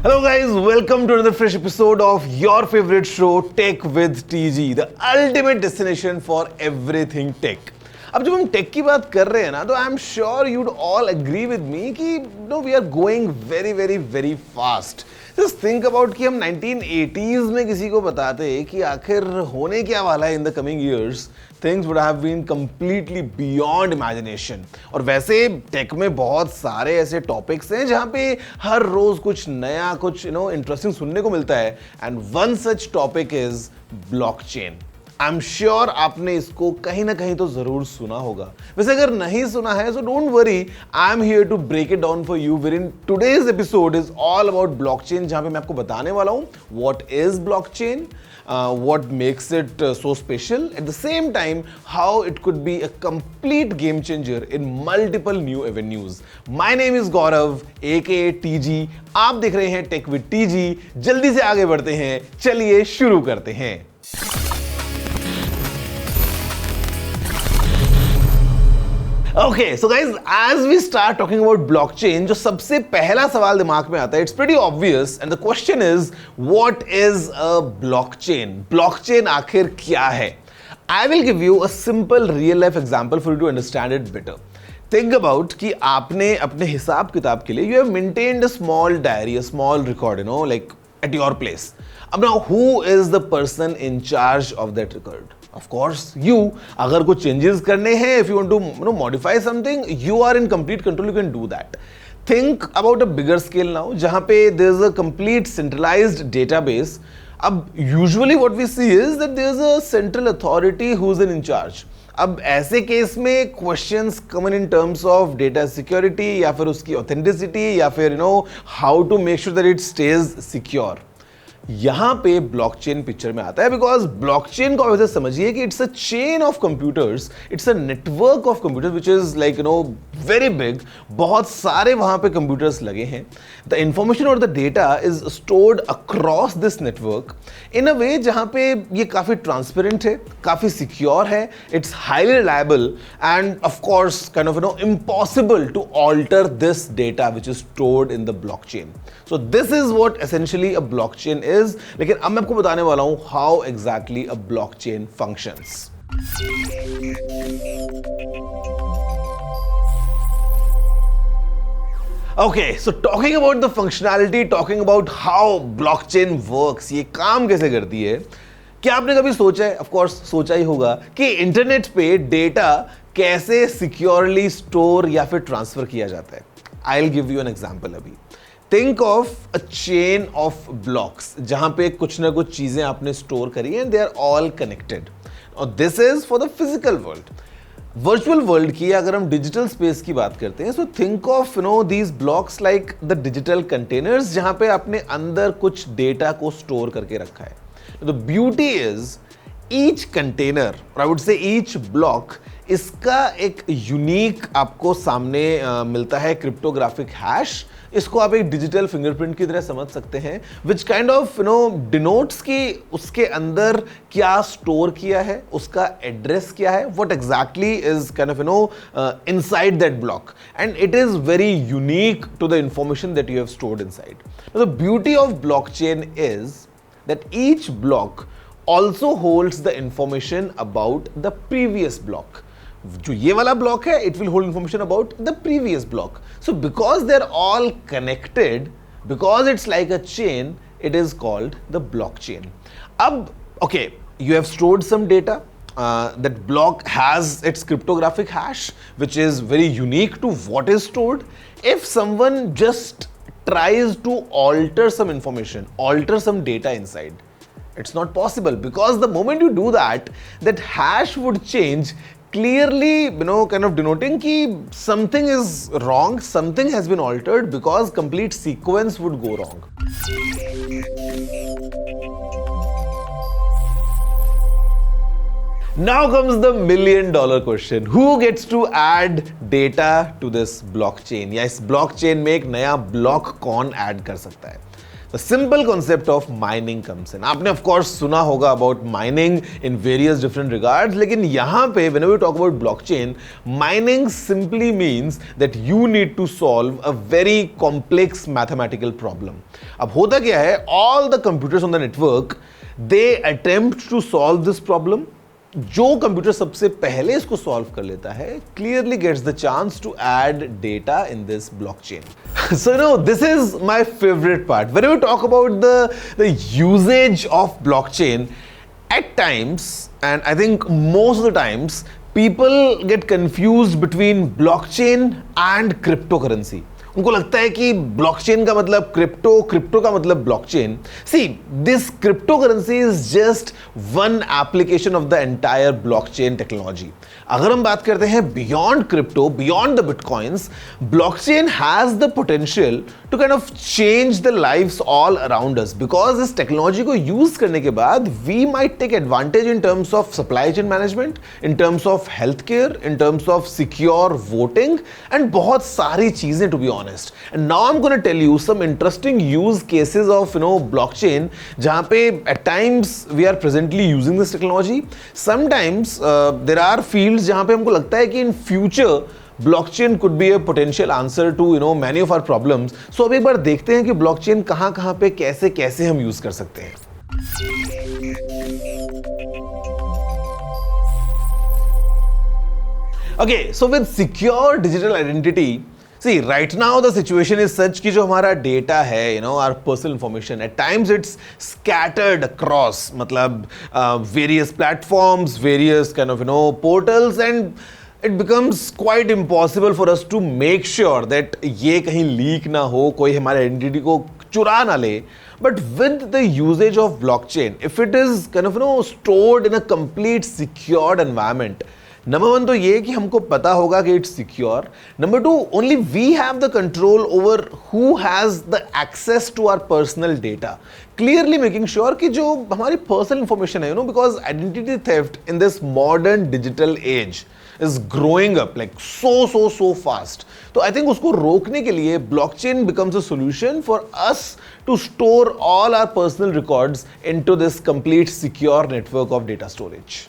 Hello guys, welcome to another fresh episode of your favorite show Tech with TG, the ultimate destination for everything tech. अब जब हम take की बात कर रहे हैं ना, तो I am sure you'd all agree with me कि no we are going very very very fast. Just think about कि हम 1980s में किसी को बताते कि आखिर होने क्या वाला है in the coming years, things would have been completely beyond imagination. और वैसे टेक में बहुत सारे ऐसे टॉपिक्स हैं जहां पे हर रोज कुछ नया, कुछ इंटरेस्टिंग सुनने को मिलता है. And one such topic is blockchain. I am sure आपने इसको कहीं ना कहीं तो जरूर सुना होगा. वैसे अगर नहीं सुना है so don't worry, I am here to break it down for you. Where in today's episode is all about blockchain, जहां पे मैं आपको बताने वाला हूं what is blockchain, what makes it so special, at the same time how it could be a complete game changer in multiple new avenues. My name is Gaurav aka TG. आप देख रहे हैं टेक विद TG. जल्दी से आगे बढ़ते हैं, चलिए शुरू करते हैं. Okay, so guys, as we start talking about blockchain, जो सबसे पहला सवाल दिमाग में आता है, it's pretty obvious, and the question is, what is a blockchain? Blockchain आखिर क्या है? I will give you a simple real life example for you to understand it better. Think about कि आपने अपने हिसाब किताब के लिए you have maintained a small diary, a small record, like at your place. अब now, who is the person in charge of that record? Of course, you. अगर कुछ changes करने हैं, if you want to modify something, you are in complete control. You can do that. Think about a bigger scale now, जहाँ पे there is a complete centralized database. अब usually what we see is that there is a central authority who's in charge. अब ऐसे case में questions come in terms of data security या फिर उसकी authenticity या फिर how to make sure that it stays secure. यहां पे ब्लॉकचेन पिक्चर में आता है, बिकॉज ब्लॉकचेन को वैसे समझिए कि it's a chain of computers, it's a network of computers which is like very big. बहुत सारे वहां पे कंप्यूटर्स लगे हैं. द इंफॉर्मेशन और the data is stored across this network in a way जहां पे ये काफी ट्रांसपेरेंट है, काफी सिक्योर है, it's highly reliable and of course kind of impossible to alter this data which is stored in the blockchain. So this is what essentially a blockchain is. लेकिन अब मैं आपको बताने वाला हूं how exactly a blockchain functions. Okay, so talking about the functionality, talking about how blockchain works, ये काम कैसे करती है. क्या आपने कभी सोचा है, ऑफ कोर्स सोचा ही होगा, कि इंटरनेट पे डेटा कैसे सिक्योरली स्टोर या फिर ट्रांसफर किया जाता है. I will give you an example. अभी think of a chain of blocks जहां पे कुछ ना कुछ चीजें आपने स्टोर करी हैं, दे आर ऑल कनेक्टेड. और this is for the physical world. Virtual world की अगर हम डिजिटल स्पेस की बात करते हैं, so think of these blocks like the digital containers जहां पे आपने अंदर कुछ डेटा को स्टोर करके रखा है. The beauty is each container, और I would say each block, इसका एक यूनिक आपको सामने मिलता है क्रिप्टोग्राफिक हैश. इसको आप एक डिजिटल फिंगरप्रिंट की तरह समझ सकते हैं, विच काइंड ऑफ डिनोट्स कि उसके अंदर क्या स्टोर किया है, उसका एड्रेस क्या है, what exactly is kind of inside that block, and it is very unique to the information that you have stored inside. The beauty of blockchain is that each block also holds the information about the previous block. जो ये वाला block है, it will hold information about the previous block. So because they're all connected, because it's like a chain, it is called the blockchain. अब okay, you have stored some data. That block has its cryptographic hash, which is very unique to what is stored. If someone just tries to alter some information, alter some data inside, it's not possible, because the moment you do that, that hash would change, clearly kind of denoting कि something is wrong, something has been altered, because complete sequence would go wrong. Now comes the $1,000,000 question. Who gets to add data to this blockchain? या इस blockchain में एक नया block कौन add कर सकता है? the simple concept of mining comes in. आपने of course सुना होगा about mining in various different regards, लेकिन यहाँ पे whenever we talk about blockchain, mining simply means that you need to solve a very complex mathematical problem. अब होता क्या है, all the computers on the network, they attempt to solve this problem. जो computer सबसे पहले इसको solve कर लेता है clearly gets the chance to add data in this blockchain. So no this is my favourite part when we talk about the uses of blockchain. At times, and I think most of the times, people get confused between blockchain and crypto currency. उनको लगता है कि blockchain का मतलब crypto, crypto का मतलब blockchain. See, this crypto currency is just one application of the entire blockchain technology. अगर हम बात करते हैं beyond crypto, beyond the bitcoins, blockchain has the potential to kind of change the lives all around us, because इस technology को use करने के बाद we might take advantage in terms of supply chain management, in terms of health care, in terms of secure voting and बहुत सारी चीजें, to be honest. And now I'm going to tell you some interesting use cases of blockchain जहां पे at times we are presently using this technology. Sometimes there are fields जहां पे हमको लगता है कि in future blockchain could be a potential answer to many of our problems. So अब एक बार देखते हैं कि blockchain कहां पे कैसे कैसे हम यूज कर सकते हैं. Okay, so with secure digital identity, see, right now the situation is such कि जो हमारा data है, our personal information, at times it's scattered across, मतलब various platforms, various kind of portals, and it becomes quite impossible for us to make sure that ये कहीं leak ना हो, कोई हमारे identity को चुरा ना ले. But with the usage of blockchain, if it is kind of stored in a complete secured environment, number one तो ये कि हमको पता होगा कि it's secure. Number two, only we have the control over who has the access to our personal data, clearly making sure कि जो हमारी पर्सनल इंफॉर्मेशन है, because identity theft in this modern digital age is growing up like so fast. तो I think उसको रोकने के लिए blockchain becomes a solution for us to store all our personal records into this complete secure network of data storage.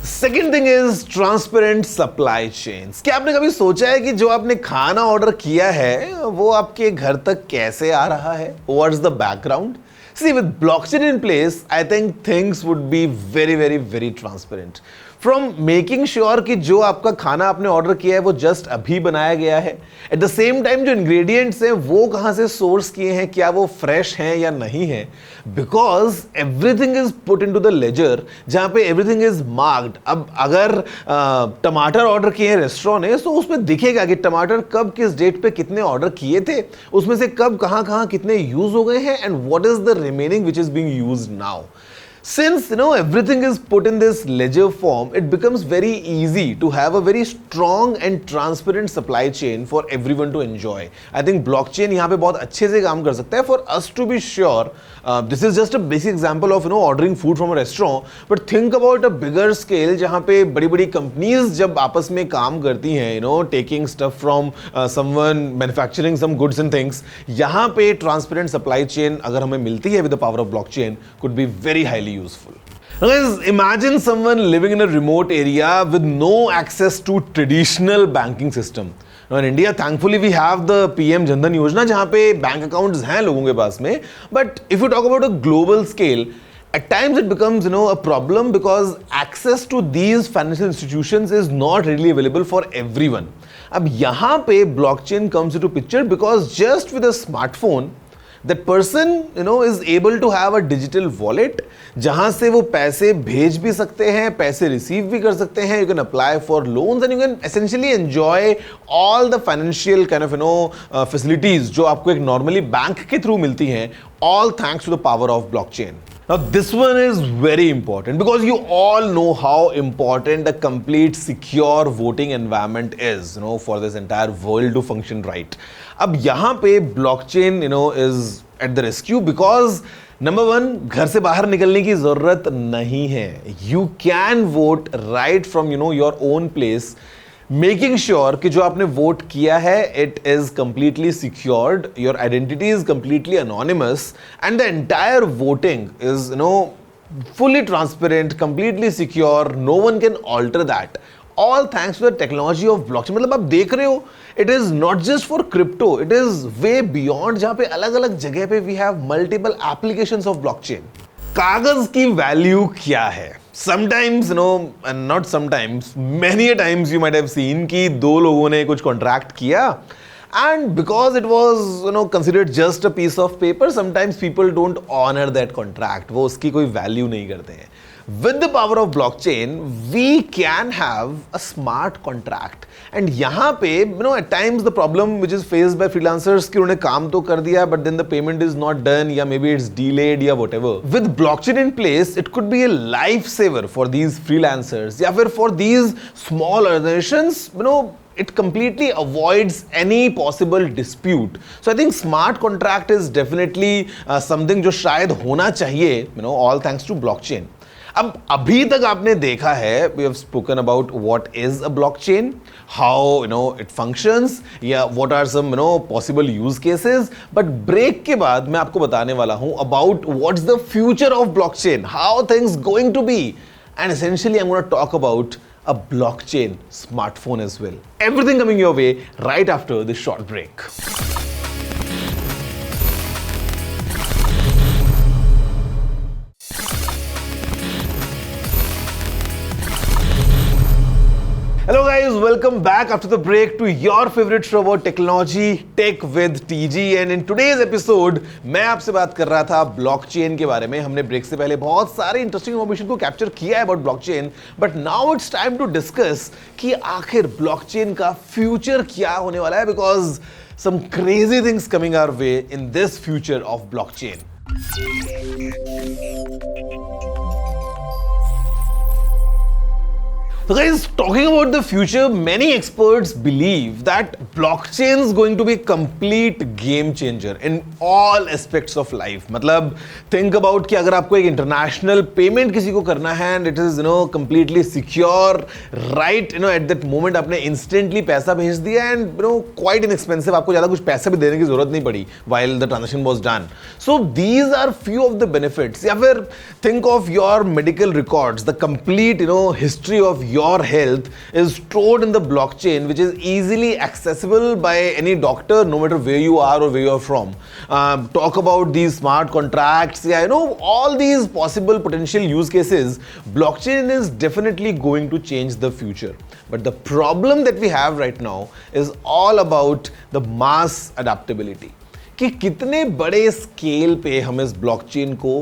Second thing is transparent supply chains. क्या आपने कभी सोचा है कि जो आपने खाना ऑर्डर किया है वो आपके घर तक कैसे आ रहा है? What's the background? See, with blockchain in place, I think things would be very transparent. From making sure कि जो आपका खाना आपने ऑर्डर किया है वो जस्ट अभी बनाया गया है, एट द सेम टाइम जो इंग्रेडिएंट्स हैं वो कहाँ से सोर्स किए हैं, क्या वो फ्रेश हैं या नहीं है, because everything is put into the ledger जहाँ पे एवरीथिंग इज मार्क्ड. अब अगर टमाटर ऑर्डर किए हैं रेस्टोरेंट ने, तो उसमें दिखेगा कि टमाटर कब किस डेट पे कितने ऑर्डर किए थे, उसमें से कब कहाँ कितने यूज हो गए हैं, and what is the remaining which is being used now. Since everything is put in this ledger form, it becomes very easy to have a very strong and transparent supply chain for everyone to enjoy. I think blockchain यहाँ पे बहुत अच्छे से काम कर सकता है for us to be sure. This is just a basic example of ordering food from a restaurant, but think about a bigger scale जहाँ पे बड़ी companies जब आपस में काम करती हैं, taking stuff from someone, manufacturing some goods and things. यहाँ पे transparent supply chain अगर हमें मिलती है with the power of blockchain, could be very highly useful. Now guys, imagine someone living in a remote area with no access to traditional banking system. Now in India, thankfully we have the PM Jan Dhan Yojana जहाँ पे bank accounts हैं लोगों के पास में. But if you talk about a global scale, at times it becomes a problem because access to these financial institutions is not really available for everyone. अब यहाँ पे blockchain comes into picture because just with a smartphone, that person is able to have a digital wallet जहां से वो पैसे भेज भी सकते हैं, पैसे रिसीव भी कर सकते हैं. You can apply for loans and you can essentially enjoy all the financial kind of facilities जो आपको एक normally बैंक के थ्रू मिलती हैं, all thanks to the power of blockchain. Now this one is very important because you all know how important a complete secure voting environment is, for this entire world to function right. अब यहाँ पे blockchain, is at the rescue because number one, घर से बाहर निकलने की जरूरत नहीं है. You can vote right from your own place making sure कि जो आपने वोट किया है it is completely secured, your identity is completely anonymous and the entire voting is fully transparent, completely secure, no one can alter that. All thanks to the technology of blockchain. मतलब आप देख रहे हो, it is not just for crypto, it is way beyond, जहाँ पे अलग अलग जगह पे we have multiple applications of blockchain. कागज की वैल्यू क्या है? Sometimes, and not sometimes, many a times you might have seen कि दो लोगों ने कुछ कॉन्ट्रैक्ट किया and because it was considered just a piece of paper, sometimes people don't honor that contract. वो उसकी कोई वैल्यू नहीं करते हैं. With the power of blockchain, we can have a smart contract. And यहाँ पे at times the problem which is faced by freelancers कि उन्होंने काम तो कर दिया but then the payment is not done या maybe it's delayed या whatever. With blockchain in place, it could be a lifesaver for these freelancers या फिर for these small organizations. It completely avoids any possible dispute. So I think smart contract is definitely something जो शायद होना चाहिए, all thanks to blockchain. अब अभी तक आपने देखा है, we have spoken about what is a blockchain, how it functions, या what are some possible use cases. But break के बाद मैं आपको बताने वाला हूँ about what's the future of blockchain, how things going to be, and essentially I'm going to talk about a blockchain smartphone as well. Everything coming your way right after this short break. Hello guys, welcome back after the break to your favorite show about technology, Tech with TG. And in today's episode, मैं आपसे बात कर रहा था blockchain के बारे में. हमने ब्रेक से पहले बहुत सारे इंटरेस्टिंग इन्फॉर्मेशन को कैप्चर किया है about blockchain, but now it's time to discuss कि आखिर blockchain का फ्यूचर क्या होने वाला है, because some crazy things coming our way in this future of blockchain. So guys, talking about the future, many experts believe that blockchain is going to be a complete game changer in all aspects of life. मतलब think about कि अगर आपको एक international payment किसी को करना है and it is completely secure, right at that moment आपने instantly पैसा भेज दिया and quite inexpensive, आपको ज़्यादा कुछ पैसा भी देने की ज़रूरत नहीं पड़ी while the transaction was done. So these are few of the benefits. या फिर think of your medical records, the complete history of your health is stored in the blockchain, which is easily accessible by any doctor no matter where you are or where you are from. Talk about these smart contracts, all these possible potential use cases. Blockchain is definitely going to change the future, but the problem that we have right now is all about the mass adaptability. कि कितने बड़े scale पे हम इस blockchain को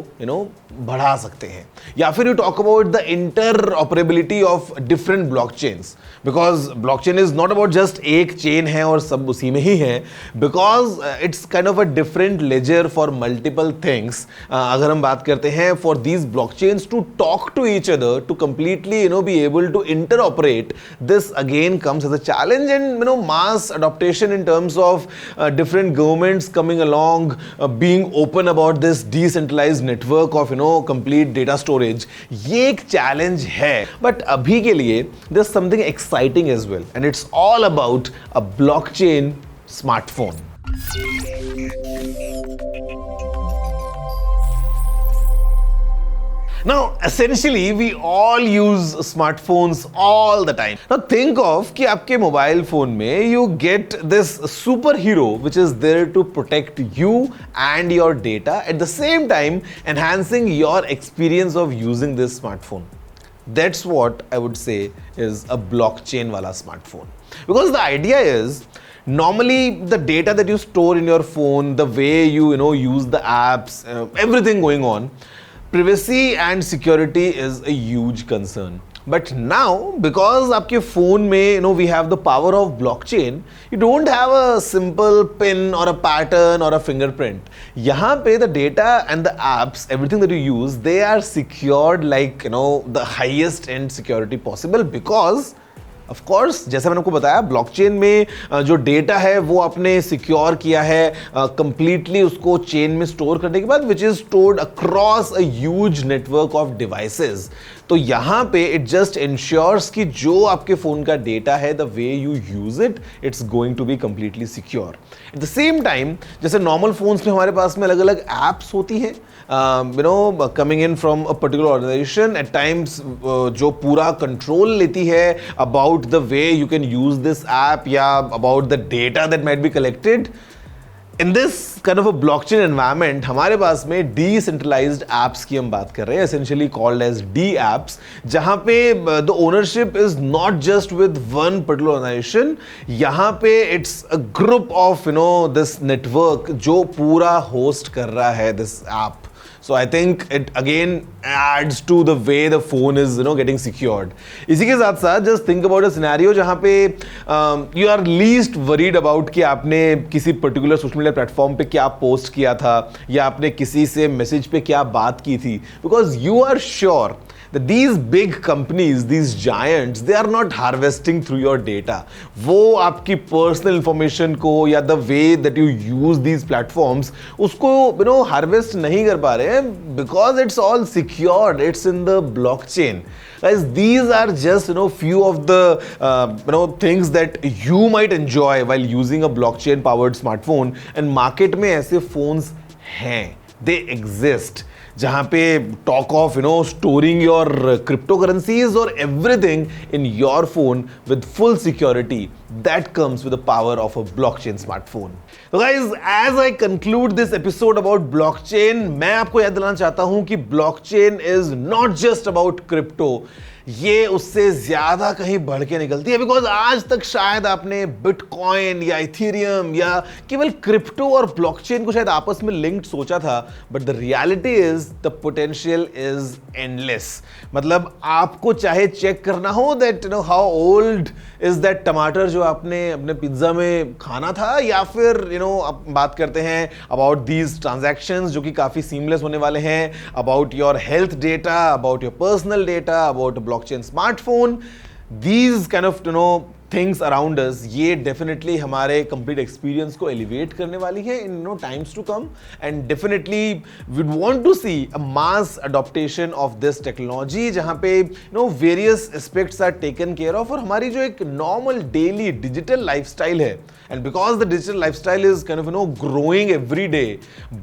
बढ़ा सकते हैं, या फिर you talk about the interoperability of different blockchains, because blockchain is not about just एक चेन है और सब उसी में ही है, because it's kind of a different ledger for multiple things. अगर हम बात करते हैं for these blockchains to talk to each other, to completely be able to interoperate, this again comes as a challenge. And mass adoption in terms of different governments coming along, being open about this decentralized network of complete data storage, ये एक challenge है. But अभी के लिए there's something exciting as well, and it's all about a blockchain smartphone. Now, essentially, we all use smartphones all the time. Now, think of कि आपके mobile phone में you get this superhero which is there to protect you and your data, at the same time enhancing your experience of using this smartphone. That's what I would say is a blockchain wala smartphone. Because the idea is, normally the data that you store in your phone, the way you use the apps, everything going on, privacy and security is a huge concern. But now, because आपके phone में we have the power of blockchain, you don't have a simple pin or a pattern or a fingerprint. यहाँ पे the data and the apps, everything that you use, they are secured like the highest end security possible, because of course जैसा मैंने आपको बताया, blockchain में जो data है वो आपने सिक्योर किया है कंप्लीटली उसको चेन में स्टोर करने के बाद, विच is stored across a huge network of devices. तो यहां पे इट जस्ट इंश्योर्स कि जो आपके फोन का डेटा है, the way you use it, it's going to be completely secure. At the same time, जैसे नॉर्मल फोन्स में हमारे पास में अलग अलग एप्स होती है, coming in from a particular organisation at times, जो पूरा कंट्रोल लेती है about the way you can use this app या about the data that might be collected. In this kind of a blockchain environment हमारे पास में decentralised apps की हम बात कर रहे हैं, essentially called as D apps, जहां पे the ownership is not just with one particular organisation, यहां पे it's a group of this network जो पूरा होस्ट कर रहा है this app. So I think it again adds to the way the phone is getting secured. इसी के साथ साथ just think about a scenario जहाँ पे you are least worried about कि आपने किसी particular social media platform पे क्या post किया था या आपने किसी से message पे क्या बात की थी, because you are sure that these big companies, these giants, they are not harvesting through your data. वो आपकी personal information को या the way that you use these platforms उसको harvest नहीं कर पा रहे हैं, because it's all secured, it's in the blockchain. Guys, these are just few of the things that you might enjoy while using a blockchain powered smartphone, and market में ऐसे phones हैं, they exist, जहां पे talk of storing your cryptocurrencies or everything in your phone with full security that comes with the power of a blockchain smartphone. So guys, as I conclude this episode about blockchain, मैं आपको याद दिलाना चाहता हूं कि blockchain is not just about crypto. ये उससे ज्यादा कहीं बढ़ के निकलती है, बिकॉज आज तक शायद आपने बिटकॉइन या इथेरियम या केवल क्रिप्टो और ब्लॉकचेन को शायद आपस में लिंक्ड सोचा था, but the reality is the potential is endless. मतलब आपको चाहे चेक करना हो that how old is that टमाटर जो आपने अपने पिज्जा में खाना था, या फिर अब बात करते हैं अबाउट दीज ट्रांजैक्शंस जो कि काफी सीमलेस होने वाले हैं, about your health data, about your personal data, about blockchain smartphone, these kind of things around us, ये definitely हमारे complete experience को elevate करने वाली है in times to come, and definitely we'd want to see a mass adoption of this technology जहाँ पे various aspects are taken care of, और हमारी जो एक normal daily digital lifestyle है, and because the digital lifestyle is kind of growing every day,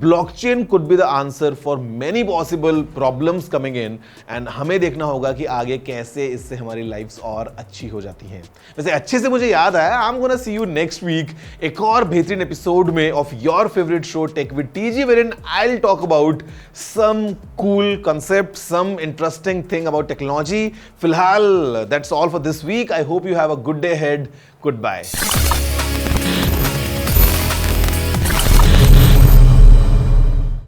blockchain could be the answer for many possible problems coming in, and हमें देखना होगा कि आगे कैसे इससे हमारी lives और अच्छी हो जाती हैं. वैसे अच्छे से मुझे याद आया, I am gonna see you next week एक और बेहतरीन एपिसोड में of your favourite show tech with TG, wherein I will talk about some cool concept, some interesting thing about technology. फिलहाल that's all for this week. I hope you have a good day ahead. Goodbye.